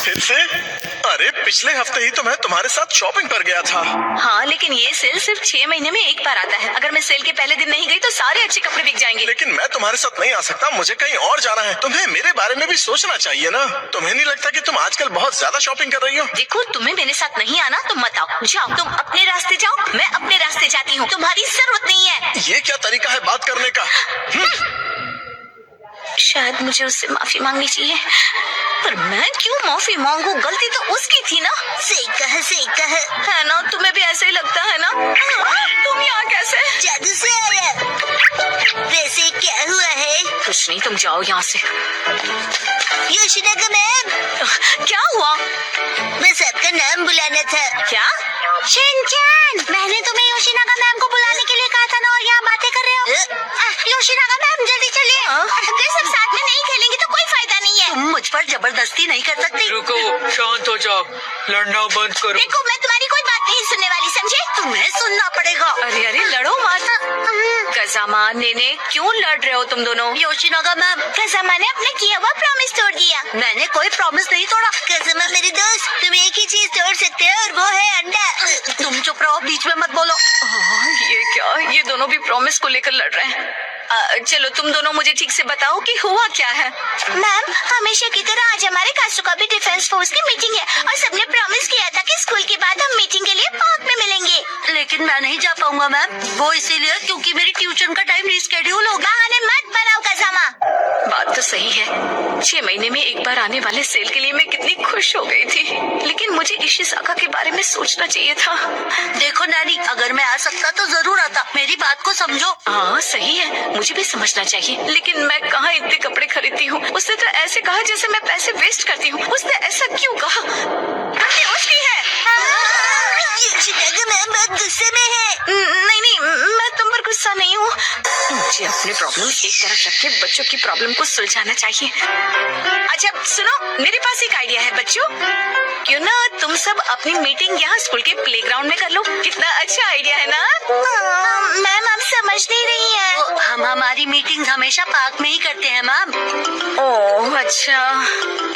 फिर से? अरे पिछले हफ्ते ही तो मैं तुम्हारे साथ शॉपिंग पर गया था। हाँ, लेकिन ये सेल सिर्फ 6 महीने में एक बार आता है। अगर मैं सेल के पहले दिन नहीं गई तो सारे अच्छे कपड़े बिक जाएंगे। लेकिन मैं तुम्हारे साथ नहीं आ सकता, मुझे कहीं और जाना है। तुम्हें मेरे बारे में भी सोचना चाहिए ना। तुम्हें नहीं लगता कि तुम आजकल बहुत ज्यादा शॉपिंग कर रही हो? देखो, तुम्हें मेरे साथ नहीं आना तो मत आओ। जाओ, तुम अपने रास्ते जाओ, मैं अपने रास्ते जाती हूँ। तुम्हारी जरूरत नहीं है। ये क्या तरीका है बात करने का? शायद मुझे उससे माफी मांगनी चाहिए, पर मैं क्यों माफी मांगू? गलती तो उसकी थी ना। सही कहे है ना? तुम्हें भी ऐसे ही लगता है ना? तुम यहाँ कैसे? जादू से आया। वैसे क्या हुआ है? कुछ नहीं, तुम जाओ यहाँ से। योशिनागा मैम, क्या हुआ? बस आपका नाम बुलाना था। क्या? शिनचैन, मैंने तुम्हें योशिनागा मैम को बुलाने के लिए कहा था ना, और यहाँ बातें कर रहे हो। योशिनागा मैम जल्दी चलिए। अगर सब साथ में नहीं खेलेंगे तो कोई फायदा नहीं है। तुम मुझ पर जबरदस्ती नहीं कर सकती। रुको, शांत हो जाओ, लड़ना बंद करो। देखो, मैं तुम्हारी कोई बात नहीं सुनने वाली, समझे? तुम्हें सुनना पड़ेगा। अरे अरे, लड़ो मत। कज़ामा, नेने, क्यों लड़ रहे हो तुम दोनों? योशिनागा मैम, कज़ामा ने अपना किया हुआ प्रॉमिस तोड़ दिया। मैंने कोई प्रॉमिस नहीं तोड़ा। कज़ामा मेरी दोस्त, तुम एक ही चीज तोड़ सकते हो और वो है अंडा। तुम चुप रहो, बीच में मत बोलो। ये क्या? ये दोनों भी प्रॉमिस को लेकर लड़ रहे हैं। चलो, तुम दोनों मुझे ठीक से बताओ कि हुआ क्या है। मैम, हमेशा की तरह आज हमारे कासुकाबे डिफेंस फोर्स की मीटिंग है और सबने प्रॉमिस किया था कि स्कूल के बाद हम मीटिंग के लिए पार्क में मिलेंगे। लेकिन मैं नहीं जा पाऊंगा मैम। वो इसीलिए क्योंकि मेरी ट्यूशन का टाइम रिस्केड्यूल हो गया। बहाने मत बनाओ कज़ामा। बात तो सही है। 6 महीने में एक बार आने वाले सेल के लिए मैं कितनी खुश हो गई थी, लेकिन मुझे इशिसाका के बारे में सोचना चाहिए था। देखो नानी, अगर मैं आ सकता तो जरूर आता। मेरी बात को समझो। हाँ सही है, मुझे भी समझना चाहिए, लेकिन मैं कहाँ इतने कपड़े खरीदती हूँ। उसने तो ऐसे कहा जैसे मैं पैसे वेस्ट करती हूँ। उसने ऐसा क्यों कहा? गलती उसकी है। मैम बहुत गुस्से में है। नहीं, मैं तुम पर गुस्सा नहीं हूँ। मुझे अपने प्रॉब्लम एक तरफ रख के बच्चों की प्रॉब्लम को सुलझाना चाहिए। अच्छा सुनो, मेरे पास एक आइडिया है बच्चों। क्यों ना तुम सब अपनी मीटिंग यहाँ स्कूल के प्लेग्राउंड में कर लो। कितना अच्छा आइडिया है ना? मैम, आप समझ नहीं रही है। हम हमारी मीटिंग हमेशा पार्क में ही करते हैं मैम। ओह अच्छा।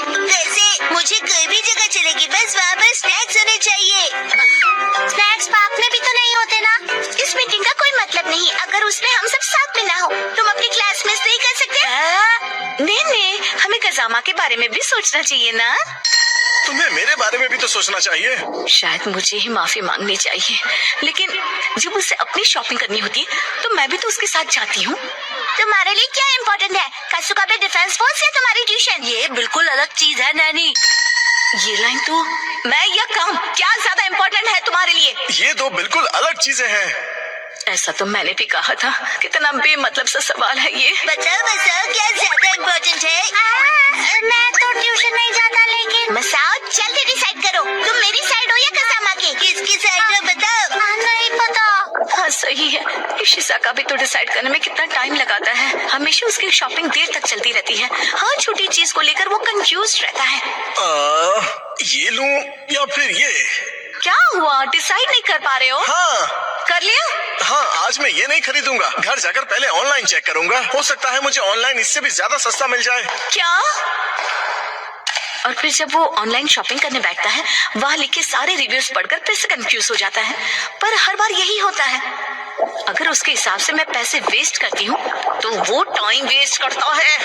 वैसे मुझे कोई भी जगह चलेगी, बस वहाँ पर स्नैक्स होने चाहिए। स्नैक्स पार्क में भी तो नहीं होते ना। इस मीटिंग का कोई मतलब नहीं अगर उसमें हम सब साथ में ना हो। तुम अपनी क्लास मिस नहीं कर सकते। नहीं, हमें कज़ामा के बारे में भी सोचना चाहिए ना। तुम्हें मेरे बारे में भी तो सोचना चाहिए। शायद मुझे ही माफी मांगनी चाहिए, लेकिन जब उसे अपनी शॉपिंग करनी होती है तो मैं भी तो उसके साथ जाती हूँ। तुम्हारे लिए क्या इम्पोर्टेंट है, कासुकाबे डिफेंस फोर्स या तुम्हारी ट्यूशन? ये बिल्कुल अलग चीज है नैनी। ये लाइन तो मैं या काम क्या ज्यादा इम्पोर्टेंट है तुम्हारे लिए? ये दो बिल्कुल अलग चीजें हैं। ऐसा तो मैंने भी कहा था। कितना बेमतलब सा सवाल है ये। बताओ क्या ज्यादा इम्पोर्टेंट है? मैं तो ट्यूशन नहीं जाता, लेकिन मसाओ जल्दी डिसाइड करो, तुम मेरी साइड हो या कज़ामा की? किसकी साइड हो बताओ। नहीं पता। हाँ सही है, इशिसाका भी तो डिसाइड करने में कितना टाइम लगाता है। हमेशा उसकी शॉपिंग देर तक चलती रहती है। हर छोटी चीज को लेकर वो कंफ्यूज रहता है। ये लूं या फिर ये? क्या हुआ, डिसाइड नहीं कर पा रहे हो? हाँ कर लिया? हाँ, आज मैं ये नहीं खरीदूंगा। घर जाकर पहले ऑनलाइन चेक करूंगा। हो सकता है मुझे ऑनलाइन इससे भी ज्यादा सस्ता मिल जाए। क्या? और फिर जब वो ऑनलाइन शॉपिंग करने बैठता है, वहाँ लिखे सारे रिव्यूज पढ़कर फिर से कंफ्यूज हो जाता है। पर हर बार यही होता है। अगर उसके हिसाब से मैं पैसे वेस्ट करती हूँ तो वो टाइम वेस्ट करता है।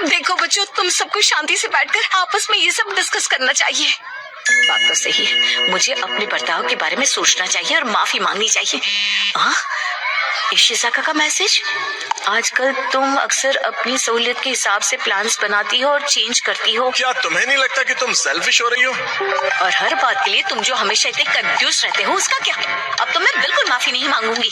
देखो बच्चों, तुम सबको शांति से बैठकर आपस में ये सब डिस्कस करना चाहिए। बात तो सही है, मुझे अपने बर्ताव के बारे में सोचना चाहिए और माफी मांगनी चाहिए। हाँ, इशिसाका का मैसेज। आजकल तुम अक्सर अपनी सहूलियत के हिसाब से प्लान्स बनाती हो और चेंज करती हो। क्या तुम्हें नहीं लगता कि तुम सेल्फिश हो रही हो? और हर बात के लिए तुम जो हमेशा इतने कंफ्यूज रहते हो, उसका क्या? अब तो मैं बिल्कुल माफी नहीं मांगूंगी।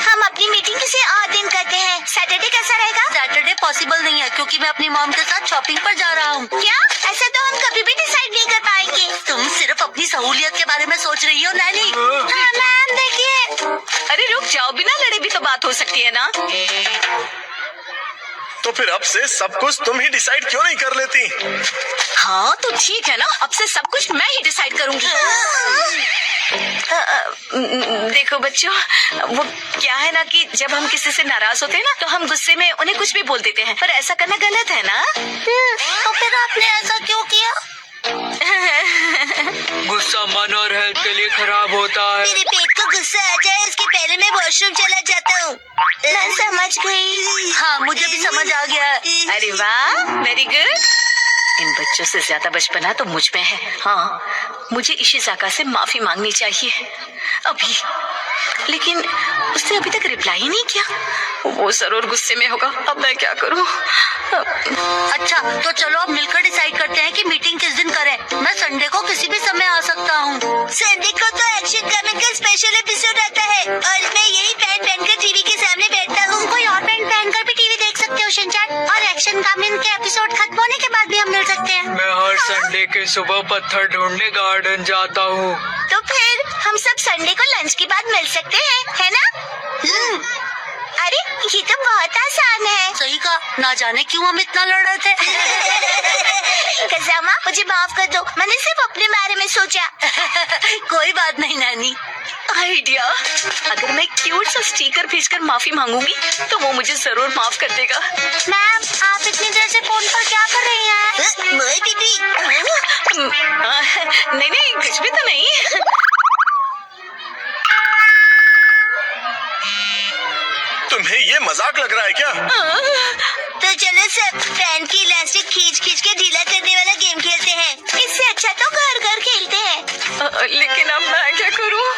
हम अपनी मीटिंग किसी और दिन करते हैं। सैटरडे कैसा रहेगा? सैटरडे पॉसिबल नहीं है क्योंकि मैं अपनी मॉम के साथ शॉपिंग पर जा रहा हूँ। क्या? ऐसा तो हम कभी भी डिसाइड नहीं कर पाएंगे। तुम सिर्फ अपनी सहूलियत के बारे में सोच रही हो नैनी। मैम देखिए। अरे रुक जाओ, बिना लड़े भी तो बात हो सकती है ना। तो फिर अब से सब कुछ तुम ही डिसाइड क्यों नहीं कर लेती? हाँ तो ठीक है ना, अब से सब कुछ मैं ही डिसाइड करूंगी। देखो बच्चों, वो क्या है ना कि जब हम किसी से नाराज होते हैं ना तो हम गुस्से में उन्हें कुछ भी बोल देते हैं, पर ऐसा करना गलत है ना। तो फिर आपने ऐसा क्यों किया? गुस्सा मन और हेल्थ के लिए खराब होता है। मेरे पेट को गुस्सा आ जाए उसके पहले मैं वॉशरूम चला जाता हूँ। मैं समझ गई। हाँ, मुझे भी समझ आ गया। अरे वाह, वेरी गुड। इन बच्चों से ज्यादा बचपना तो मुझ में है। हाँ, मुझे इशिज़ाका से माफी मांगनी चाहिए अभी, लेकिन उसने अभी तक रिप्लाई ही नहीं किया। वो जरूर गुस्से में होगा। अब मैं क्या करूं? अच्छा, तो चलो अब मिलकर डिसाइड करते हैं कि मीटिंग किस दिन करें। मैं संडे को किसी भी समय आ सकता हूँ। संडे को तो एक्शन कमिंग का स्पेशल एपिसोड आता है और मैं यही पैंट पहनकर टीवी के सामने बैठता हूँ। कोई और पैंट पहनकर भी टीवी देख सकते हो शिनचैन, और एक्शन कमिंग के एपिसोड खत्म होने के बाद भी हम मिल सकते हैं। मैं हर संडे के सुबह पत्थर ढूंढने गार्डन जाता हूँ। तो फिर हम सब संडे को लंच के बाद मिल सकते हैं, है ना? अरे ये तो बहुत आसान है। सही कहा, ना जाने क्यों हम इतना लड़ रहे थे। कज़ामा, मुझे माफ कर दो, मैंने सिर्फ अपने बारे में सोचा। कोई बात नहीं नानी। आइडिया, अगर मैं क्यूट सा स्टिकर भेजकर माफी मांगूंगी तो वो मुझे जरूर माफ कर देगा। मैम, आप इतनी देर से फोन पर क्या कर रही हैं? मोई दीदी। नहीं नहीं, कुछ भी तो नहीं। तुम्हें ये मजाक लग रहा है क्या? तो चलो सब फैन की इलास्टिक खींच खींच के ढीला करने वाला गेम खेलते हैं। इससे अच्छा तो घर घर खेलते हैं। लेकिन अब मैं क्या करूं?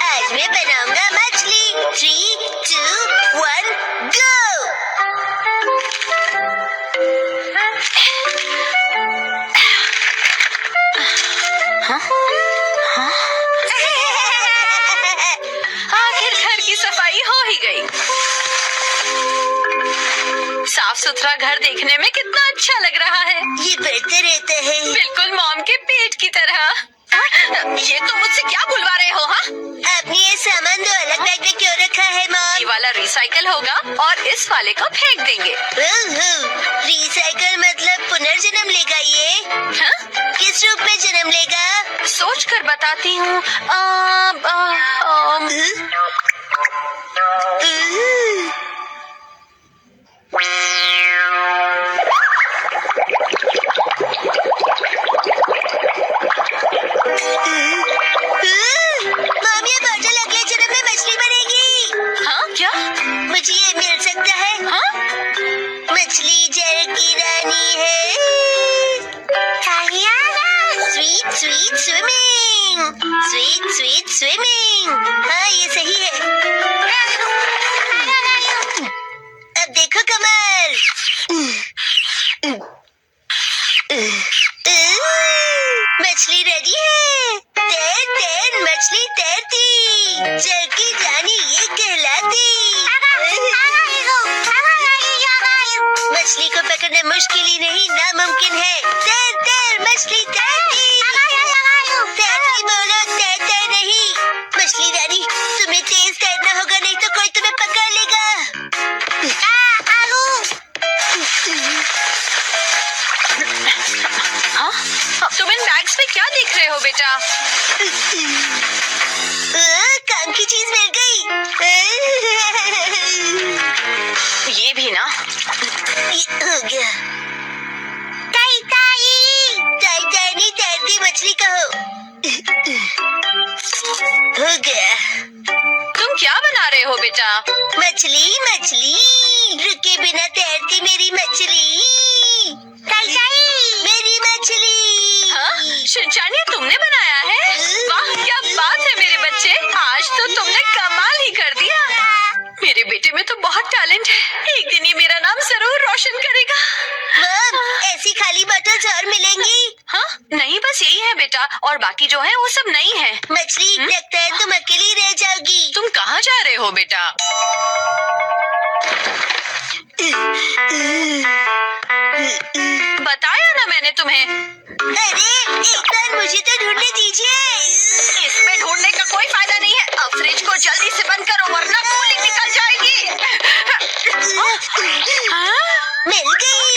आज मैं बनाऊंगा मछली। 3, 2, 1, गो। आखिर घर की सफाई हो ही गई। साफ सुथरा घर देखने में कितना अच्छा लग रहा है। ये बढ़ते रहता है। बिल्कुल मॉम के पेट की तरह। ये तुम मुझसे क्या बुलवा रहे हो? हाँ, आपने ये सामान दो अलग बैग में क्यों रखा है ये मॉम? वाला रिसाइकल होगा और इस वाले को फेंक देंगे। रिसाइकल मतलब पुनर्जन्म लेगा ये? हाँ? किस रूप में जन्म लेगा? सोच कर बताती हूँ। मॉम, ये बॉटल अगले जन्म में मछली बनेगी। हाँ क्या? मुझे ये मिल सकता है? हाँ? मछली जल की रानी है। Sweet sweet swimming, sweet sweet swimming. हाँ, ये सही है। अब देखो कमल। मछली रेडी है। तैर तैर मछली तैरती, जल की रानी ये कहलाती। मछली को पकड़ना मुश्किल ही नहीं, नामुमकिन है। तैर तैर मछली तैरती। तैरती बोलो, तैरते नहीं। मछली रानी, तुम्हें तेज तैरना होगा, नहीं तो कोई तुम्हें पकड़ लेगा। हाँ? तुम इन बैग्स में क्या देख रहे हो बेटा? काम की चीज मिल गई। ये भी ना। ये हो गया। ताई ताई, ताई ताई नहीं, तैरती मछली कहो। हो गया। तुम क्या बना रहे हो बेटा? मछली मछली, रुके बिना तैरती मेरी मछली। ताई ताई, मेरी मछली। हाँ? शिनचैन, ये तुमने बनाया है? वाह, क्या बात है मेरे बच्चे, आज तो तुमने कमाल ही कर दिया। मेरे बेटे में तो बहुत टैलेंट है, एक दिन ये मेरा नाम जरूर रोशन करेगा। मॉम, ऐसी खाली बॉटल्स और मिलेंगी? हाँ? नहीं, बस यही है बेटा, और बाकी जो है वो सब नहीं है। मछली, लगता है तुम अकेली रह जाओगी। तुम कहाँ जा रहे हो बेटा? बताया ना मैंने तुम्हें। अरे एक बार मुझे तो ढूंढने दीजिए। इसमें ढूंढने का कोई फायदा नहीं है। अब फ्रिज को जल्दी से बंद करो वरना कूलिंग निकल जाएगी। मिल गई।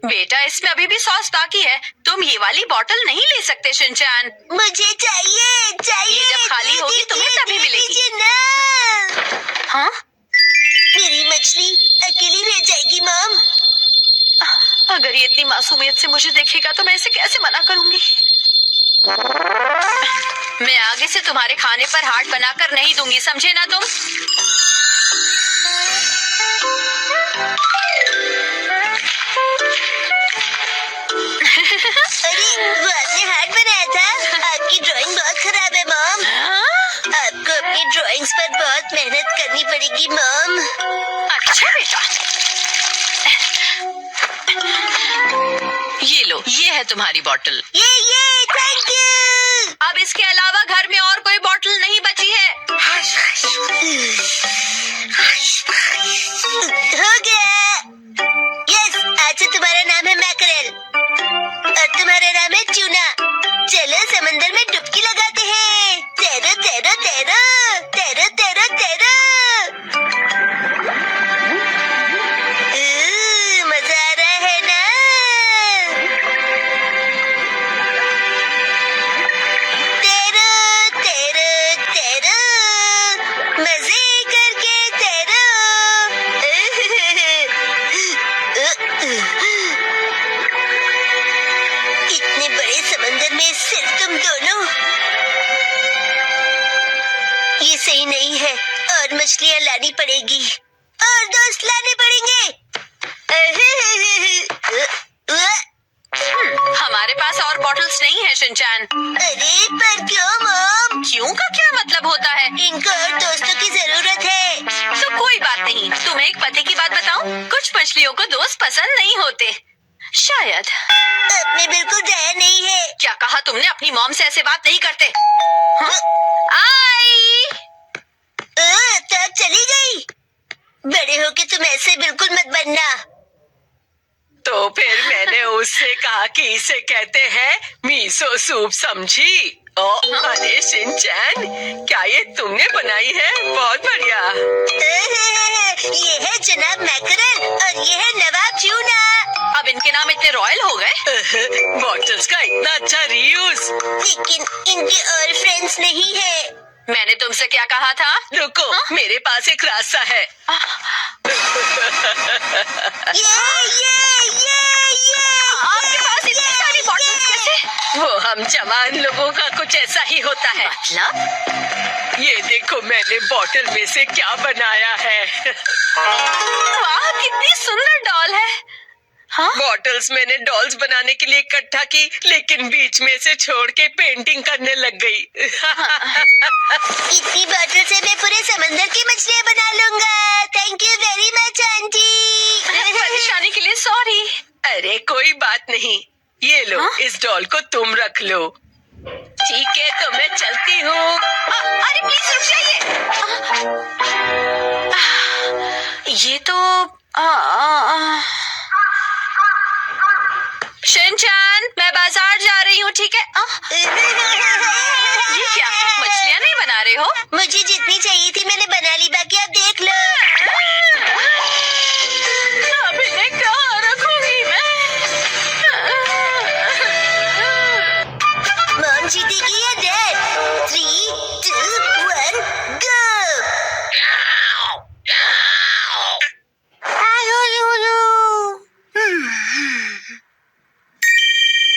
बेटा इसमें अभी भी सॉस बाकी है, तुम ये वाली बॉटल नहीं ले सकते शिनचैन। मुझे चाहिए चाहिए। ये जब खाली होगी तुम्हें तभी मिलेगी। दीजिए ना। हाँ मेरी मछली अकेली रह जाएगी मॉम। अगर ये इतनी मासूमियत से मुझे देखेगा तो मैं इसे कैसे मना करूंगी। मैं आगे से तुम्हारे खाने पर हाथ बनाकर नहीं दूंगी, समझे ना तुम। अरे वो आपने हार्ट बनाया था। आपकी ड्राइंग बहुत खराब है मॉम। आपको अपनी ड्राइंग्स पर बहुत मेहनत करनी पड़ेगी मॉम। अच्छा बेटा, ये लो, ये है तुम्हारी बॉटल। ये थैंक यू। अब इसके अलावा घर में और कोई बॉटल नहीं बची है। हो गया। यस, आज से तुम्हारा नाम है मैकरेल और तुम्हारा नाम है ट्यूना। चलो समंदर में डुबकी लगाते हैं। तैरो तैरो तैरो तैरो तैरो तैरो। मजा आ रहा है ना। तैरो तैरो तैरो, मजे करके तैरो। इतने बड़े समंदर में सिर्फ तुम दोनों, ये सही नहीं है। और मछलियाँ लानी पड़ेगी और दोस्त लाने पड़ेंगे। हमारे पास और बॉटल्स नहीं है शिनचैन। अरे पर क्यों मॉम? क्यों का क्या मतलब होता है? इनको और दोस्तों की जरूरत है। तो कोई बात नहीं, तुम्हें एक पते की बात बताऊं? कुछ मछलियों को दोस्त पसंद नहीं होते, शायद। अपने बिल्कुल दया नहीं है। क्या कहा तुमने? अपनी मॉम से ऐसे बात नहीं करते। हाँ? आई तो अब चली गई। बड़े होके तुम ऐसे बिल्कुल मत बनना। तो फिर मैंने उससे कहा कि इसे कहते हैं मीसो सूप, समझी? अरे शिनचैन, क्या ये तुमने बनाई है? बहुत बढ़िया। ये है जनाब मैकरल और ये है नवाब ट्यूना। अब इनके नाम इतने रॉयल हो गए। बॉटल्स का इतना अच्छा रीयूज। लेकिन इनके और फ्रेंड्स नहीं है। मैंने तुमसे क्या कहा था? रुको, मेरे पास एक रास्ता है। आपके पास इतनी सारी बॉटल्स कैसे? वो हम जवान लोगों का कुछ ऐसा ही होता है। मतलब? ये देखो मैंने बॉटल में से क्या बनाया है। वाह, कितनी सुंदर डॉल है। हाँ? बॉटल्स मैंने डॉल्स बनाने के लिए इकट्ठा की, लेकिन बीच में से छोड़ के पेंटिंग करने लग गई। इतनी बॉटल से मैं पूरे समंदर की मछलियाँ बना लूंगा। Thank you very much aunty. परेशानी के लिए सॉरी। अरे कोई बात नहीं, ये लो। हाँ? इस डॉल को तुम रख लो। ठीक है, तो मैं चलती हूँ। अरे प्लीज रुक जाइए। ये तो शिनचैन, मैं बाजार जा रही हूँ, ठीक है? ये क्या, मछलियाँ नहीं बना रहे हो? मुझे जितनी चाहिए थी मैंने बना ली, बाकी आप देख लो। अब इन्हें कहाँ रखूंगी मैं? मॉम जीतेगी या डैड? 3, 2, 1, गो।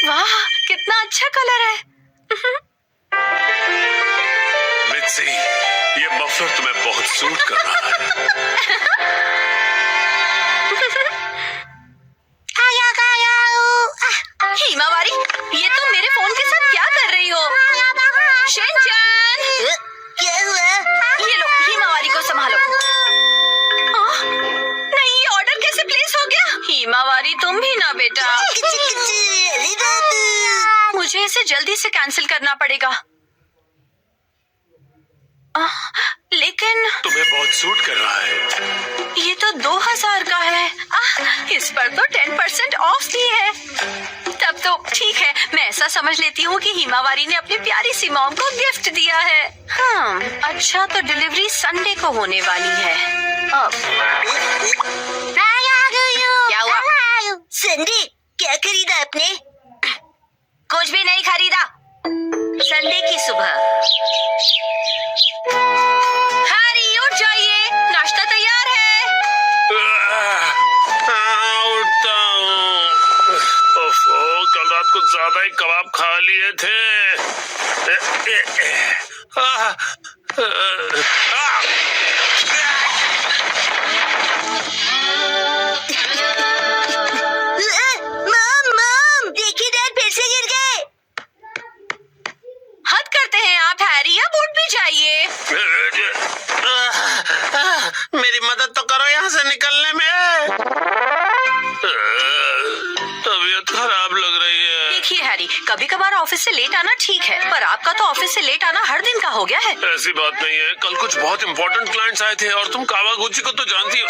वाह, कितना अच्छा कलर है। मित्सी, ये मफलर तुम्हें बहुत सूट कर रहा है। हिमावारी, ये तुम मेरे फोन के साथ क्या कर रही हो? शिनचैन, क्या हुआ? ये लो, हिमावारी को संभालो। नहीं, ये ऑर्डर कैसे प्लेस हो गया? हिमावारी, तुम भी ना बेटा। अरे बाबू। मुझे इसे जल्दी से कैंसिल करना पड़ेगा। लेकिन तुम्हें बहुत सूट कर रहा है। ये तो 2000 का है। इस पर तो 10% ऑफ भी है। तब तो ठीक है, मैं ऐसा समझ लेती हूँ कि हिमावारी ने अपनी प्यारी सी मॉम को गिफ्ट दिया है। अच्छा, तो डिलीवरी संडे को होने वाली है। अब क्या हुआ? संडे क्या खरीदा आपने? कुछ भी नहीं खरीदा। संडे की सुबह। हैरी उठ जाइए, नाश्ता तैयार है। उठता हूँ। ओफो, कल रात को ज्यादा ही कबाब खा लिए थे। मॉम, देखिए डैड फिर से गिर गए। हद करते हैं आप हैरी, अब उठ भी जाइए। मेरी मदद तो करो यहाँ से निकलने में। तबीयत खराब लग रही है। देखिए हैरी, कभी कभार ऑफिस से लेट आना ठीक है, पर आपका तो ऑफिस से लेट आना हर दिन का हो गया है। ऐसी बात नहीं है, कल कुछ बहुत इम्पोर्टेंट क्लाइंट्स आए थे और तुम कावागुची को तो जानती हो।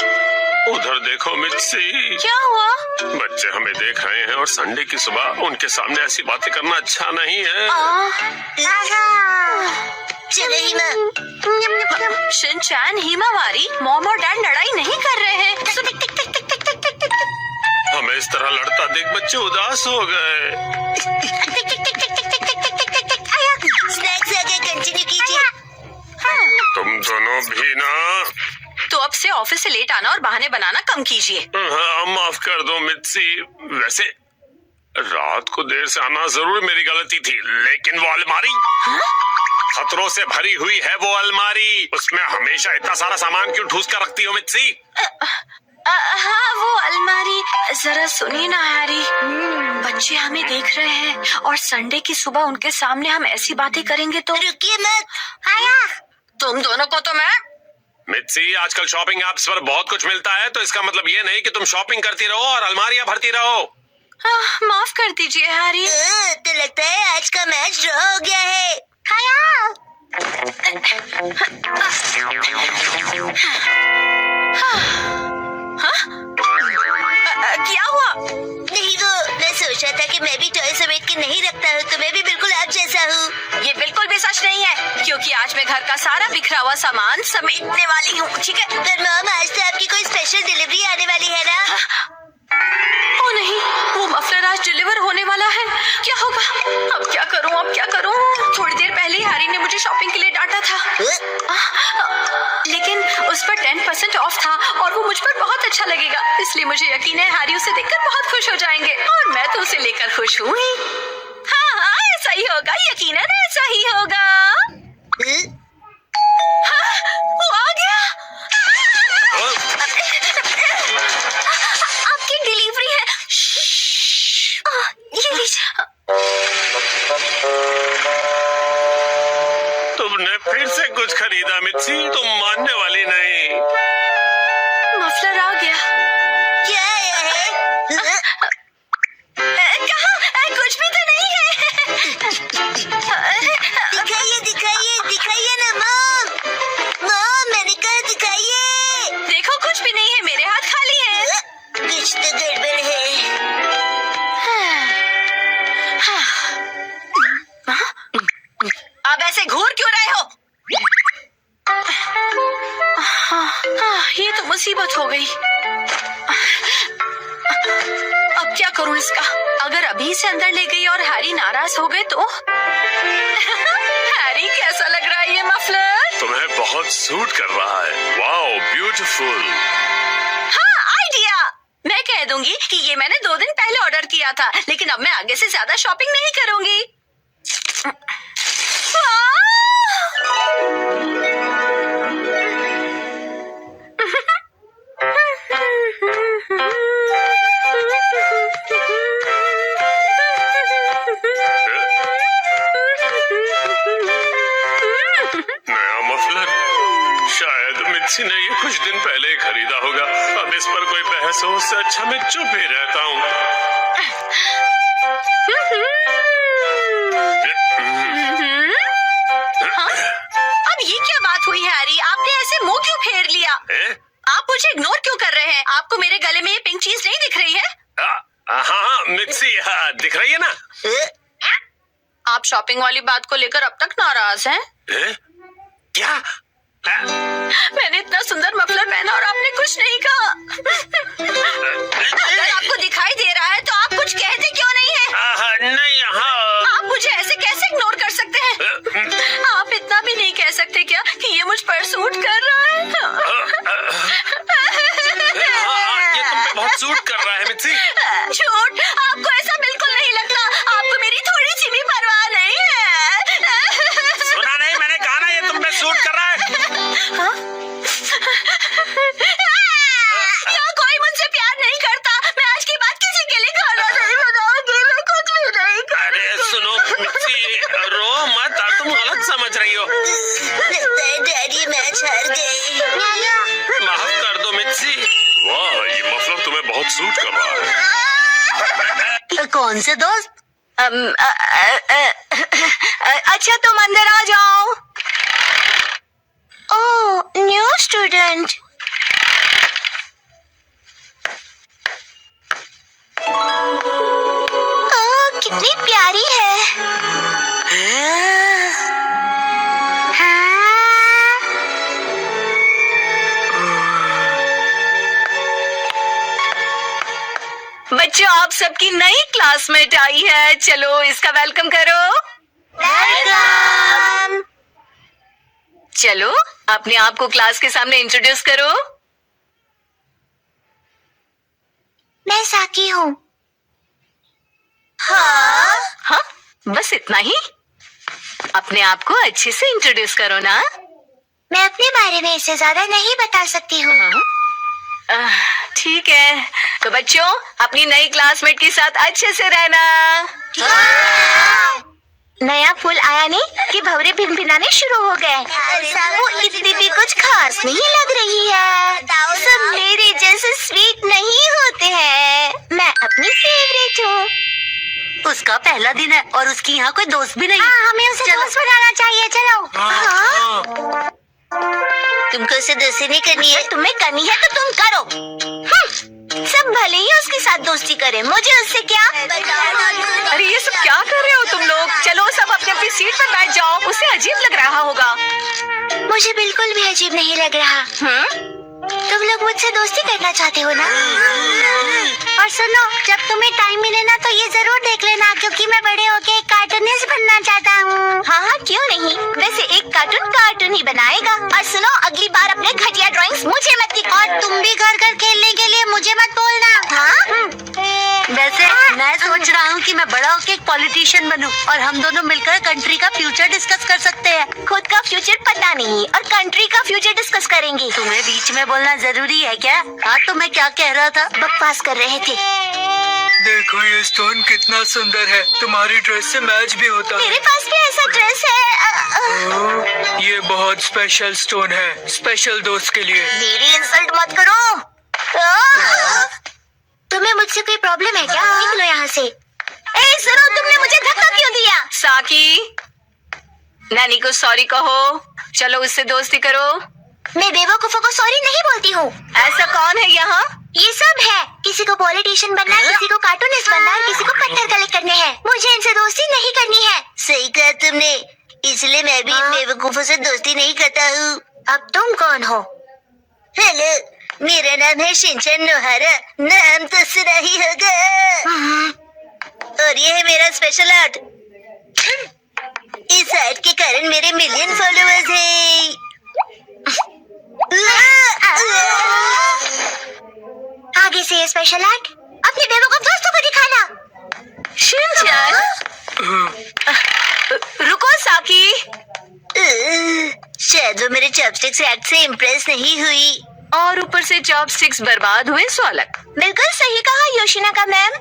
उधर देखो मित्सी। क्या हुआ? बच्चे हमें देख रहे हैं और संडे की सुबह उनके सामने ऐसी बातें करना अच्छा नहीं है। चलो हिमा। शिनचैन, हिमावारी, मॉम और डैड लड़ाई नहीं कर रहे हैं। हमें इस तरह लड़ता देख बच्चे उदास हो गए। स्नैक्स आगे कंटिन्यू कीजिए। तुम दोनों भी ना। तो अब से ऑफिस से लेट आना और बहाने बनाना कम कीजिए। हाँ, माफ कर दो मित्सी। वैसे रात को देर से आना जरूर मेरी गलती थी, लेकिन वो अलमारी खतरों से भरी हुई है। वो अलमारी, उसमें हमेशा इतना सारा सामान क्यों ठूस कर रखती हो मित्सी? हाँ, वो अलमारी। जरा सुनिए ना हैरी, बच्चे हमें देख रहे हैं और संडे की सुबह उनके सामने हम ऐसी बातें करेंगे तो। रुकिए मत। आया। तुम दोनों को तो मैं। मित्सी, आजकल शॉपिंग ऐप्स पर बहुत कुछ मिलता है, तो इसका मतलब ये नहीं कि तुम शॉपिंग करती रहो और अलमारियां भरती रहो। माफ कर दीजिए हैरी। तो लगता है आज का मैच ड्रॉ हो गया है। खाया। क्या हुआ? नहीं, वो मैं सोच रहा था कि मैं भी टॉय समेट के नहीं रखता हूँ, तो मैं भी बिल्कुल आप जैसा हूँ। ये बिल्कुल भी सच नहीं है, क्योंकि आज मैं घर का सारा बिखरा हुआ सामान समेटने वाली हूँ, ठीक है? पर मॉम, आज तो आपकी कोई स्पेशल डिलीवरी आने वाली है ना? ओ नहीं, वो मफलर आज डिलीवर होने वाला है। क्या होगा? अब क्या करूँ, अब क्या करूँ? थोड़ी देर पहले हैरी ने मुझे शॉपिंग के लिए डांटा था, लेकिन उस पर 10% ऑफ था और वो मुझ पर बहुत अच्छा लगेगा, इसलिए मुझे यकीन है हैरी उसे देखकर बहुत खुश हो जाएंगे और मैं तो उसे लेकर खुश हूँ ही। हाँ, ऐसा ही होगा, यकीनन ऐसा ही होगा। वो आ गया। आपकी डिलीवरी है। ये लीजिए। तुमने फिर से कुछ खरीदा मित्सी, तुम मानने वाली नहीं। मफलर आ गया। क्या आया है? कहाँ? कुछ भी तो नहीं है। दिखाइए, दिखाइए, दिखाइए ना मॉम। मॉम, मैंने कहा दिखाइए। देखो, कुछ भी नहीं है, मेरे हाथ खाली है। कुछ तो गड़बड़ है। अब ऐसे घूर क्यों रहे हो? ये तो मुसीबत हो गई। अब क्या करूं इसका? अगर अभी से अंदर ले गई और हैरी नाराज हो गए तो? हैरी, कैसा लग रहा है ये मफलर? तुम्हें बहुत सूट कर रहा है। Wow, beautiful. हाँ, आइडिया। मैं कह दूंगी कि ये मैंने 2 दिन पहले ऑर्डर किया था, लेकिन अब मैं आगे से ज्यादा शॉपिंग नहीं करूंगी। नया मफलर? शायद मित्सी ने ये कुछ दिन पहले ही खरीदा होगा। अब इस पर कोई बहस हो, उससे अच्छा मैं चुप ही रहता हूँ। अब ये क्या बात हुई हैरी? आपने ऐसे मुंह क्यों फेर लिया? आप मुझे इग्नोर क्यों कर रहे हैं? आपको मेरे गले में ये पिंक चीज नहीं दिख रही है? हाँ मित्सी, हाँ, दिख रही है ना? आप शॉपिंग वाली बात को लेकर अब तक नाराज हैं? क्या? मैंने इतना सुंदर मफलर पहना और आपने कुछ नहीं कहा। अगर आपको दिखाई दे रहा है तो आप कुछ कह रहा है मित्सी? झूठ, आपको ऐसा बिल्कुल नहीं लगता। आपको मेरी थोड़ी सी भी परवाह नहीं है। सुना नहीं, मैंने कहा ना ये तुम पे सूट कर रहा है। यहाँ कोई मुझसे प्यार नहीं करता। मैं आज के बाद किसी के लिए खाना नहीं बनाऊंगी। मैं कुछ भी नहीं अरे सुनो मित्सी, रो मत, तुम गलत समझ रही हो। डैडी मैच हार गए। माफ कर दो मित्सी। वाह, ये मफलर तुम्हें बहुत सूट कर रहा है। कौन से दोस्त? अच्छा, तुम अंदर आ जाओ। ओह, न्यू स्टूडेंट। ओह, कितनी प्यारी है। बच्चों, आप सबकी नई क्लासमेट आई है। चलो इसका वेलकम करो। वेलकम। चलो अपने आप को क्लास के सामने इंट्रोड्यूस करो। मैं साकी हूँ। हाँ? हाँ, बस इतना ही। अपने आप को अच्छे से इंट्रोड्यूस करो ना। मैं अपने बारे में इससे ज्यादा नहीं बता सकती हूँ। ठीक है, तो बच्चों अपनी नई क्लासमेट के साथ अच्छे से रहना। नया फूल आया नहीं कि भंवरे भिनभिनाने शुरू हो गए। वो इतनी भी कुछ खास नहीं लग रही है। सब मेरे जैसे स्वीट नहीं होते हैं। मैं अपनी फेवरेट हूँ। उसका पहला दिन है और उसकी यहाँ कोई दोस्त भी नहीं। हाँ, हमें उसे दोस्त बनाना चाहिए। चलो। हाँ? तुमको उसे दोस्ती नहीं करनी है। तुम्हें करनी है तो तुम करो। सब भले ही उसके साथ दोस्ती करें, मुझे उससे क्या। अरे ये सब क्या कर रहे हो तुम लोग? चलो सब अपनी अपनी सीट पर बैठ जाओ। उसे अजीब लग रहा होगा। मुझे बिल्कुल भी अजीब नहीं लग रहा। तुम लोग मुझसे दोस्ती करना चाहते हो ना? और सुनो, जब तुम्हें टाइम मिले ना तो ये जरूर देख लेना, क्योंकि मैं बड़े होके एक कार्टूनिस्ट बनना चाहता हूँ। हाँ, क्यों नहीं। वैसे एक कार्टून ही बनाएगा। और सुनो, अगली बार अपने घटिया ड्राइंग्स मुझे मत दिखाओ। और तुम भी घर घर खेलने के लिए मुझे मत बोलना। हाँ? वैसे मैं सोच रहा हूँ कि मैं बड़ा होके एक पॉलिटिशियन बनूं और हम दोनों मिलकर कंट्री का फ्यूचर डिस्कस कर सकते हैं। खुद का फ्यूचर पता नहीं और कंट्री का फ्यूचर डिस्कस करेंगे। तुम्हें बीच में बोलना जरूरी है क्या? हाँ, तो मैं क्या कह रहा था? बकवास कर रहे थे। देखो ये स्टोन कितना सुंदर है, तुम्हारी ड्रेस से मैच भी होता है। मेरे पास भी ऐसा ड्रेस है। ये बहुत स्पेशल स्टोन है, स्पेशल दोस्त के लिए। मेरी इंसल्ट मत करो। तुम्हें मुझसे कोई प्रॉब्लम है क्या? निकलो यहाँ से। ए सुनो, तुमने मुझे धक्का क्यों दिया? साकी, नानी को सॉरी कहो। चलो उससे दोस्ती करो। मैं बेवकूफों को सॉरी नहीं बोलती हूँ। ऐसा कौन है यहाँ? ये सब है। किसी को पॉलिटिशियन बनना है, किसी को कार्टूनिस्ट बनना है, किसी को पत्थर कलेक्ट करने हैं। मुझे इनसे दोस्ती नहीं करनी है। सही कहा तुमने, इसलिए मैं भी इन बेवकूफों से दोस्ती नहीं करता हूँ। अब तुम कौन हो? हेलो, मेरा नाम है शिनचैन नोहारा। नाम तो सुना ही होगा। और ये है मेरा स्पेशल आर्ट। इस आर्ट के कारण मेरे मिलियन फॉलोअर्स हैं। आगे से ये स्पेशल आर्ट अपने बेवकूफ दोस्तों को दिखाना। शिनचैन, रुको साकी। शायद वो मेरे चॉपस्टिक्स एक्ट से इम्प्रेस नहीं हुई। और ऊपर से चॉपस्टिक्स बर्बाद हुए सो अलग। बिल्कुल सही कहा योशिनाका मैम।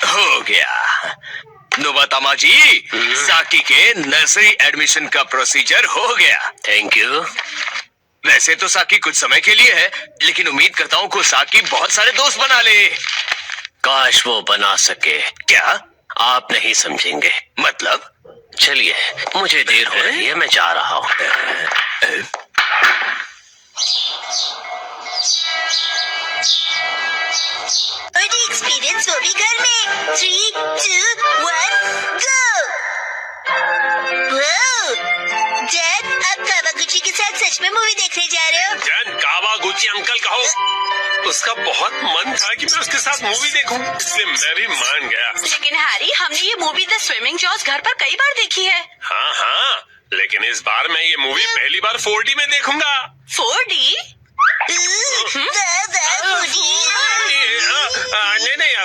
हो गया नोबातामा जी, साकी के नर्सरी एडमिशन का प्रोसीजर हो गया। Thank you. वैसे तो साकी कुछ समय के लिए है, लेकिन उम्मीद करता हूँ को साकी बहुत सारे दोस्त बना ले। काश वो बना सके। क्या आप नहीं समझेंगे? मतलब? चलिए, मुझे देर हो रही है, मैं जा रहा हूँ। और एक्सपीरियंस वो भी घर में। 3, 2, 1, गो। डैड, आप कावागुची के साथ सच में मूवी देखने जा रहे हो? जैन कावागुची अंकल कहो। उसका बहुत मन था कि मैं उसके साथ मूवी देखूं, इसलिए मैं भी मान गया। लेकिन हैरी, हमने ये मूवी द स्विमिंग जॉर्ज घर पर कई बार देखी है। हाँ हाँ, लेकिन इस बार मैं ये मूवी पहली बार 4D में देखूंगा। 4D?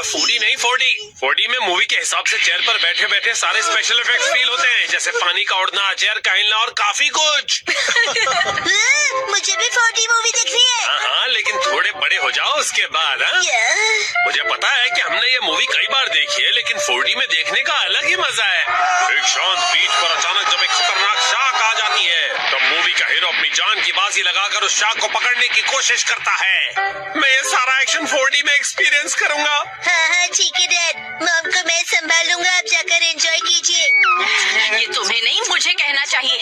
4D नहीं 4D। 4D में मूवी के हिसाब से चेयर पर बैठे बैठे सारे स्पेशल इफेक्ट्स फील होते हैं, जैसे पानी का उड़ना, चेयर का हिलना और काफी कुछ। मुझे भी 4D मूवी देखनी है। हाँ, लेकिन थोड़े बड़े हो जाओ उसके बाद। हाँ? मुझे पता है कि हमने ये मूवी कई बार देखी है, लेकिन 4D में देखने का अलग ही मजा है। एक शांत बीच पर अचानक जब एक खतरनाक शार्क आ जाती है, तब मूवी का हीरो अपनी जान की बाजी लगाकर उस शार्क को पकड़ने की कोशिश करता है। मैं ये सारा एक्शन 4D में एक्सपीरियंस करूंगा। हाँ ठीक है डैड, मॉम को मैं संभालूंगा, आप जाकर एंजॉय कीजिए। ये तुम्हें नहीं मुझे कहना चाहिए।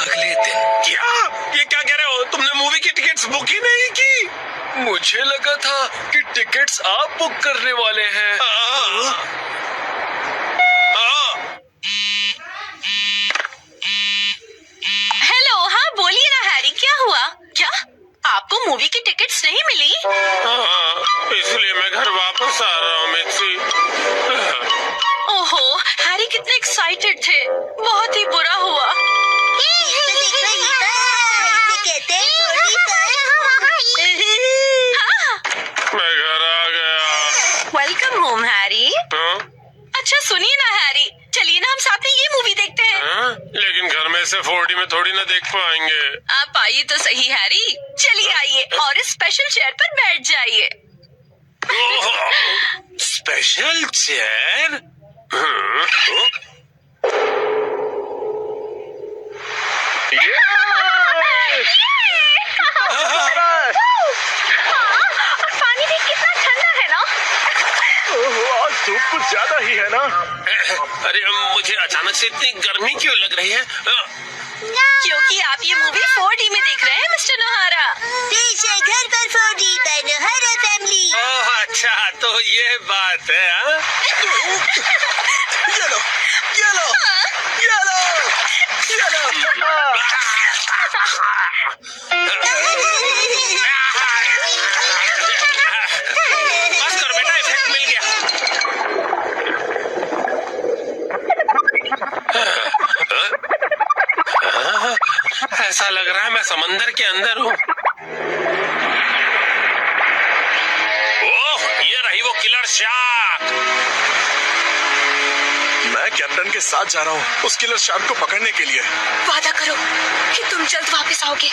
अगले दिन क्या? ये क्या कह रहे हो? तुमने मूवी की टिकट्स बुक ही नहीं की? मुझे लगा था कि टिकट्स आप बुक करने वाले हैं। हेलो, हाँ बोलिए ना हैरी, क्या हुआ? क्या आपको मूवी की टिकट्स नहीं मिली? इसलिए मैं घर वापस आ रहा हूँ मिक्सी। ओहो, हैरी कितने एक्साइटेड थे, बहुत ही बुरा हुआ। कहते हैं मैं घर आ गया। Welcome home Harry. हाँ? अच्छा सुनिए ना हैरी, चलिए ना हम साथ में ये मूवी देखते हैं। हाँ? लेकिन घर में से 4D में थोड़ी ना देख पाएंगे। आप आइए तो सही हैरी, चलिए आइए और इस स्पेशल चेयर पर बैठ जाइए। Special chair? पानी भी कितना ठंडा है ना। आज धूप कुछ ज्यादा ही है ना। अरे मुझे अचानक से इतनी गर्मी क्यों लग रही है? क्योंकि आप ये मूवी 4D में देख रहे हैं मिस्टर नोहारा। पीछे घर पर 4D बाय नोहारा फैमिली। ओह अच्छा, तो ये बात है। हाँ? ये लो, ये लो, ये लो, ये लो। बस करो बेटा, इफेक्ट मिल गया। ऐसा लग रहा है मैं समंदर के अंदर हूँ। ओह, ये रही वो किलर शार्क। मैं कैप्टन के साथ जा रहा हूँ उस किलर शार्क को पकड़ने के लिए। वादा करो कि तुम जल्द वापस आओगे।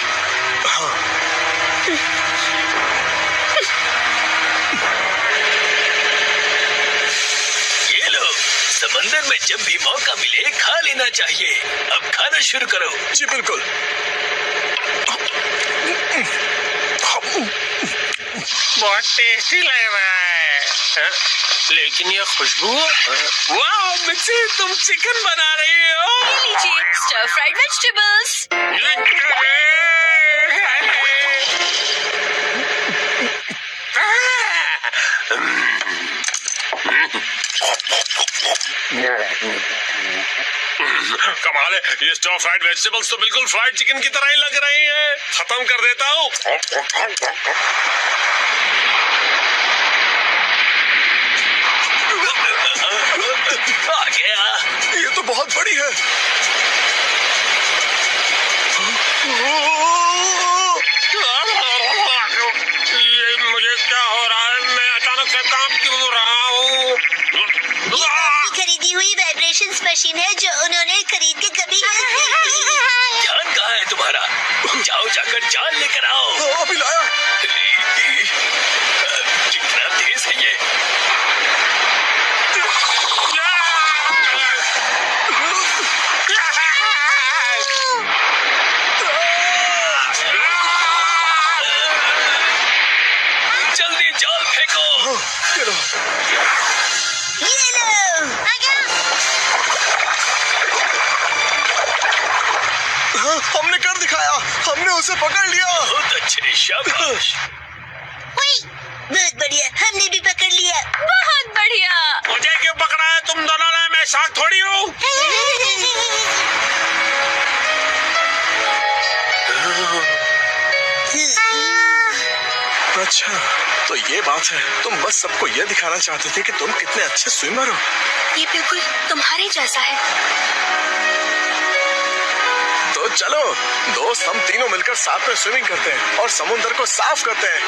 ये लो, समंदर में जब भी मौका मिले खा लेना चाहिए। अब खाना शुरू करो। जी बिल्कुल। बहुत टेस्टी लग रहा है। हाँ? लेकिन ये खुशबू, वाह मिक्सी, तुम चिकन बना रही हो। ये लीजिए स्टर फ्राइड वेजिटेबल्स। कमाल है, ये स्टर फ्राइड वेजिटेबल्स तो बिल्कुल फ्राइड चिकन की तरह ही लग रही हैं। खत्म कर देता हूँ। आ गया। ये तो बहुत बड़ी है। ये मुझे क्या हो रहा है? मैं अचानक से कांप क्यों रहा हूँ? खरीदी हुई वाइब्रेशंस मशीन है जो उन्होंने खरीद के कभी जान कहाँ है तुम्हारा? जाओ जाकर जान लेकर आओ। अभी लाया। कितना तेज है ये। जल्दी जाल फेंको। ये लो। ये लो। हमने कर दिखाया, हमने उसे पकड़ लिया। बहुत अच्छे, शाबाश। बहुत बढ़िया, हमने भी पकड़ लिया। बहुत बढ़िया। मुझे क्यों पकड़ा है? तुम दोनों ने, मैं शार्क थोड़ी हूँ। अच्छा, तो ये बात है। तुम बस सबको ये दिखाना चाहते थे कि तुम कितने अच्छे स्विमर हो। ये बिल्कुल तुम्हारे जैसा है। तो चलो दोस्त, हम तीनों मिलकर साथ में स्विमिंग करते हैं और समुद्र को साफ करते हैं।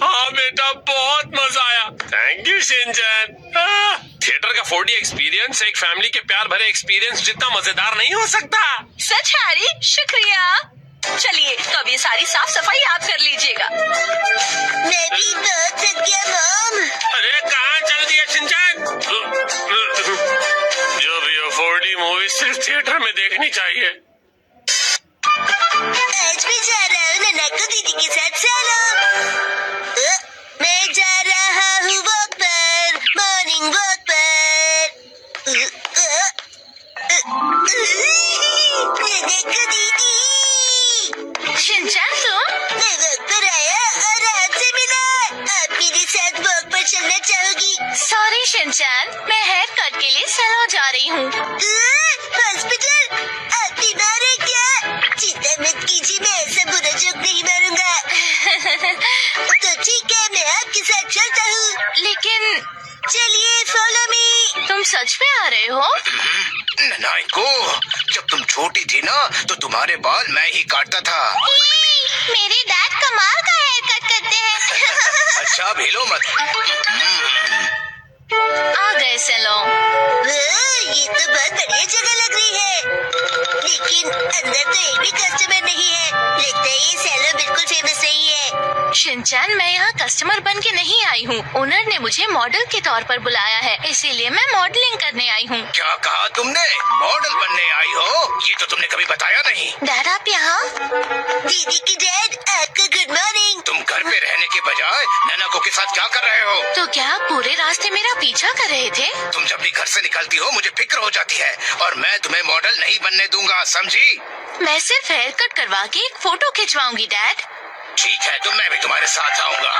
हाँ बेटा, बहुत मजा आया। Thank you Shinchan. थिएटर का 4D एक्सपीरियंस एक फैमिली के प्यार भरे एक्सपीरियंस जितना मजेदार नहीं हो सकता। सच हैरी, शुक्रिया। चलिए तो अब ये सारी साफ सफाई आप कर लीजिएगा। मैं भी बहुत थक गया मॉम। अरे कहाँ चल दिया शिनचैन? जो भी हो 4D मूवी सिर्फ थिएटर में देखनी चाहिए। आज मैं जा रहा हूँ ननाको दीदी के साथ सैलून। मैं जा रहा हूँ वॉक पर, मॉर्निंग वॉक पर। ननाको दीदी, शिनचैन तुम? मैं वॉक पर आया और आपसे मिला। आप मेरे साथ वॉक पर चलना चाहोगी? सॉरी शिनचैन, मैं हेयर कट के लिए सैलून जा रही हूँ। हॉस्पिटल? आप बीमार हैं क्या? चिंता मत कीजिए, मैं ऐसा बुरा जोक नहीं मारूंगा। तो ठीक है, मैं आपके साथ चलता हूँ। लेकिन चलिए फॉलो मी। तुम सच में आ रहे हो? नानाको, जब तुम छोटी थी ना तो तुम्हारे बाल मैं ही काटता था। मेरे डैड कमाल का हेयर कट करते हैं। अच्छा भेलो मत। आ गए सैलून। ये तो बहुत बढ़िया जगह लग रही है, लेकिन अंदर तो एक भी कस्टमर नहीं है। लगता है ये सैलून बिल्कुल फेमस नहीं है। शिनचैन, मैं यहाँ कस्टमर बन के नहीं आई हूँ। ओनर ने मुझे मॉडल के तौर पर बुलाया है, इसीलिए मैं मॉडलिंग करने आई हूँ। क्या कहा तुमने? मॉडल बनने आई हो? ये तो तुमने कभी बताया नहीं। डैड आप यहाँ? दीदी की डैड, आपको गुड मॉर्निंग। तुम घर पे रहने के बजाय नानाको के साथ क्या कर रहे हो? तो क्या आप पूरे रास्ते मेरा पीछा कर रहे थे? तुम जब भी घर से निकलती हो मुझे फिक्र हो जाती है, और मैं तुम्हें मॉडल नहीं बनने दूंगा, समझी? मैं सिर्फ हेयर कट करवा के एक फोटो खिंचवाऊंगी डैड। ठीक है, तो मैं भी तुम्हारे साथ आऊंगा।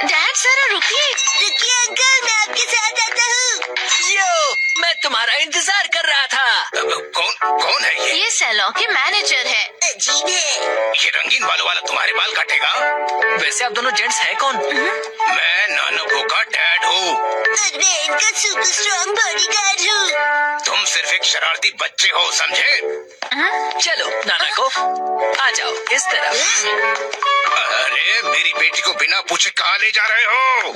डैड जरा रुकिए। रुकिए अंकल, मैं आपके साथ आता हूँ। यो, मैं तुम्हारा इंतजार कर रहा था। कौन है ये? ये सैलून के मैनेजर है। अजीब है। ये रंगीन बालों वाला तुम्हारे बाल काटेगा? वैसे आप दोनों जेंट्स हैं कौन? मैं नानाको का डैड हूँ। और मैं इनका सुपर स्ट्रॉन्ग बॉडीगार्ड हूँ। तुम सिर्फ एक शरारती बच्चे हो, समझे? चलो नानाको, आ जाओ इस तरफ। अरे मेरी बेटी को बिना पूछे कहाँ ले जा रहे हो?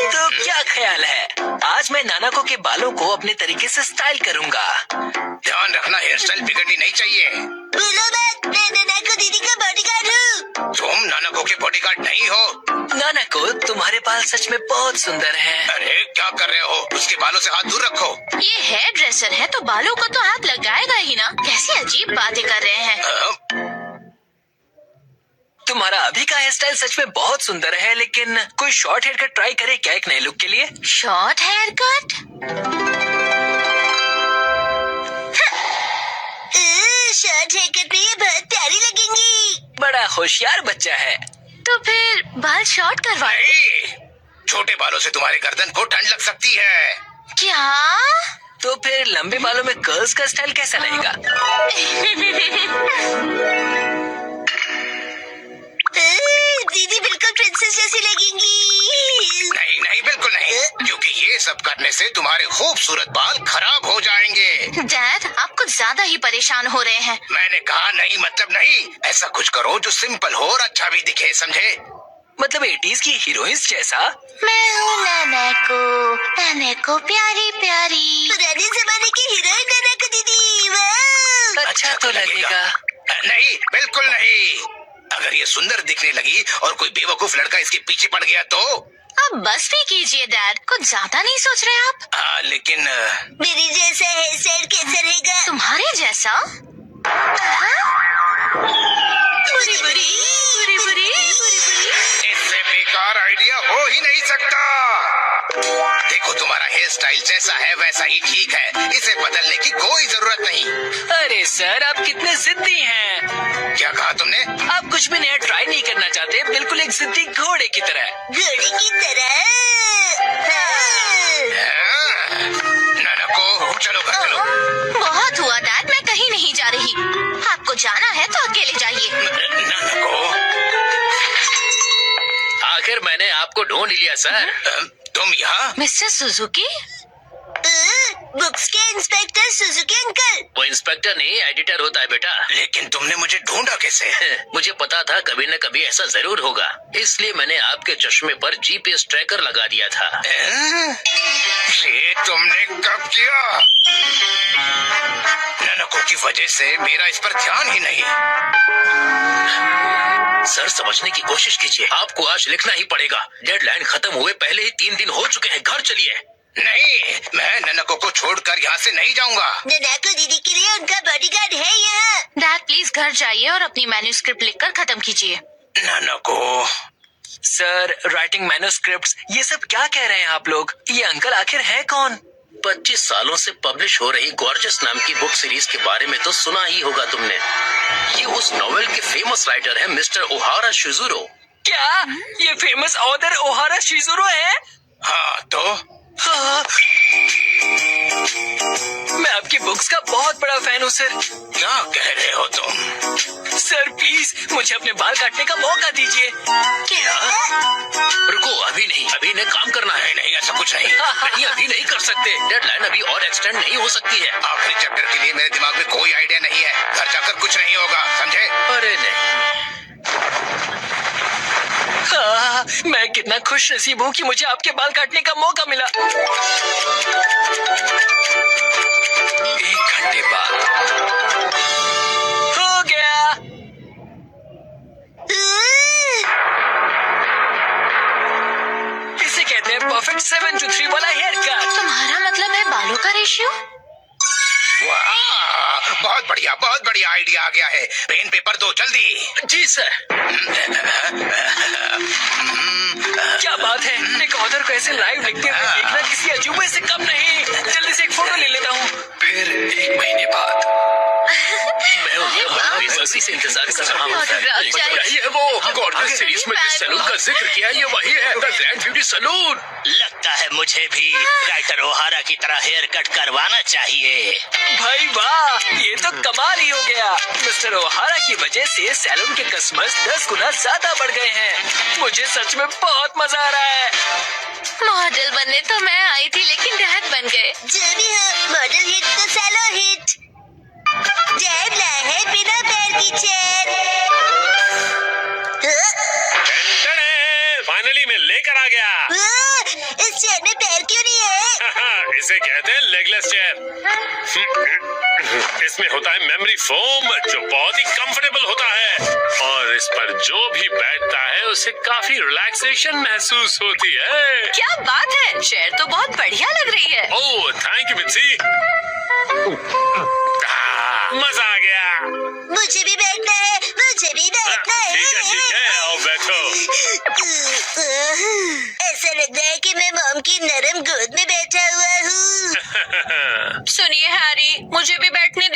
तो क्या ख्याल है, आज मैं नानाको के बालों को अपने तरीके से स्टाइल करूंगा। ध्यान रखना, हेयर स्टाइल बिगड़नी नहीं चाहिए। बोलो मत, मैं ननाको दीदी का बॉडीगार्ड हूँ। तुम नानाको के बॉडीगार्ड नहीं हो। नानाको, तुम्हारे बाल सच में बहुत सुंदर हैं। अरे क्या कर रहे हो? उसके बालों से हाथ दूर रखो। ये हेयर ड्रेसर है तो बालों को तो हाथ लगाएगा ही ना। कैसी अजीब बातें कर रहे हैं। तुम्हारा अभी का हेयर स्टाइल सच में बहुत सुंदर है, लेकिन कोई शॉर्ट हेयर कट ट्राई करे क्या एक नए लुक के लिए? Short hair cut? Short hair cut में ये बहुत प्यारी लगेंगी। बड़ा होशियार बच्चा है। तो फिर बाल शॉर्ट करवा लो। नहीं, छोटे बालों से तुम्हारे गर्दन को ठंड लग सकती है। क्या? तो फिर लंबे बालों में कर्ल्स का स्टाइल कैसा रहेगा? दीदी बिल्कुल प्रिंसेस जैसी लगेंगी। नहीं नहीं, बिल्कुल नहीं, क्योंकि ये सब करने से तुम्हारे खूबसूरत बाल खराब हो जाएंगे। डैड, आप कुछ ज्यादा ही परेशान हो रहे हैं। मैंने कहा नहीं मतलब नहीं। ऐसा कुछ करो जो सिंपल हो और अच्छा भी दिखे, समझे? मतलब 80s की हीरोइंस जैसा? मैं हूँ नैनको प्यारी प्यारी। पुराने जमाने की हीरोइन ननाको दीदी। वाह। अच्छा तो लगेगा। नहीं, बिल्कुल नहीं। अगर ये सुंदर दिखने लगी और कोई बेवकूफ लड़का इसके पीछे पड़ गया तो? अब बस भी कीजिए डैड, कुछ ज्यादा नहीं सोच रहे आप? हाँ, लेकिन मेरे जैसा हेयर स्टाइल कैसा रहेगा? तुम्हारे जैसा? बुरी बुरी बुरी बुरी बुरी बुरी। इससे बेकार आइडिया हो ही नहीं सकता। देखो, तुम्हारा हेयर स्टाइल जैसा है वैसा ही ठीक है, इसे बदलने की कोई जरूरत नहीं। अरे सर, आप कितने जिद्दी हैं। क्या कहा तुमने? आप कुछ भी नया ट्राई नहीं करना चाहते, बिल्कुल एक जिद्दी घोड़े की तरह। घोड़े की तरह। हाँ। नानाको, चलो घर चलो। बहुत हुआ डैड, मैं कहीं नहीं जा रही। आपको जाना है तो अकेले जाइए। नानाको, आखिर मैंने आपको ढूंढ लिया सर। तुम यहाँ? Mister Suzuki? बुक्स के इंस्पेक्टर सुजुकी अंकल। वो इंस्पेक्टर नहीं एडिटर होता है बेटा। लेकिन तुमने मुझे ढूंढा कैसे? मुझे पता था कभी न कभी ऐसा जरूर होगा, इसलिए मैंने आपके चश्मे पर जीपीएस ट्रैकर लगा दिया था। ये तुमने कब किया? ननको की वजह से मेरा इस पर ध्यान ही नहीं। सर समझने की कोशिश कीजिए, आपको आज लिखना ही पड़ेगा। डेडलाइन खत्म हुए पहले ही 3 दिन हो चुके हैं। घर चलिए। नहीं, मैं ननको को छोड़कर यहाँ से नहीं जाऊंगा। ननाको दीदी के लिए उनका बॉडीगार्ड है यहाँ। डैड प्लीज घर जाइए और अपनी मैन्युस्क्रिप्ट लिखकर खत्म कीजिए। ननको सर, राइटिंग मैन्युस्क्रिप्ट्स, ये सब क्या कह रहे हैं आप लोग? ये अंकल आखिर है कौन? 25 सालों से पब्लिश हो रही गॉर्जियस नाम की बुक सीरीज के बारे में तो सुना ही होगा तुमने। ये उस नॉवेल के फेमस राइटर है मिस्टर ओहारा शिजुरो। क्या ये फेमस ऑथर ओहारा शिजुरो है? हाँ तो हाँ। मैं आपकी बुक्स का बहुत बड़ा फैन हूँ सर। क्या कह रहे हो तुम? सर प्लीज मुझे अपने बाल काटने का मौका दीजिए। क्या? रुको, अभी नहीं, अभी ने काम करना है। नहीं, ऐसा कुछ नहीं। नहीं, अभी नहीं कर सकते। डेडलाइन अभी और एक्सटेंड नहीं हो सकती है। आखिरी चैप्टर के लिए मेरे दिमाग में कोई आइडिया नहीं है। घर जाकर कुछ नहीं होगा, समझे? अरे नहीं। हाँ, मैं कितना खुश नसीब हूँ कि मुझे आपके बाल काटने का मौका मिला। 1 घंटे बाद हो गया। इसे कहते हैं परफेक्ट 7 to 3 वाला हेयर कट। तुम्हारा मतलब है बालों का रेशियो? बहुत बढ़िया आइडिया आ गया है। पेन पेपर दो जल्दी। जी सर। क्या बात है, एक ऑथर को ऐसे लाइव लिखते हुए देखना किसी अजूबे से कम नहीं। जल्दी से एक फोटो ले लेता हूँ। फिर 1 महीने बाद मैं उनका बेसब्री से इंतजार कर रहा हूँ। यही है वो गॉर्जियस सीरीज में जिस सैलून का जिक्र किया, ये वही है, द ग्रैंड ब्यूटी सैलून। लगता है मुझे भी राइटर ओहारा की तरह हेयर कट करवाना चाहिए। भाई वाह, ये तो कमाल ही हो गया। मिस्टर ओहारा की वजह से सैलून के कस्टमर्स 10 गुना ज्यादा बढ़ गए हैं। मुझे सच में बहुत मजा आ रहा है। मॉडल बनने तो मैं आई थी, लेकिन डैड बन गए। जो भी हो, मॉडल हिट तो सैलो हिट। डैड लाए है बिना पैर की चेयर। फाइनली मैं लेकर आ गया। इस चेयर में पैर क्यों नहीं है? इसे कहते हैं लेगलेस चेयर। इसमें होता है मेमोरी फोम, जो बहुत ही कंफर्टेबल होता है, और इस पर जो भी बैठता है उसे काफी रिलैक्सेशन महसूस होती है। क्या बात है, चेयर तो बहुत बढ़िया लग रही है। Oh thank you Mitsi. मजा आ गया। मुझे भी बैठना है, मुझे भी बैठना है। ठीक है, आओ बैठो। ऐसा लग रहा है कि मैं मॉम की नरम गोद में बैठा हुआ हूँ। सुनिए हैरी, मुझे भी बैठने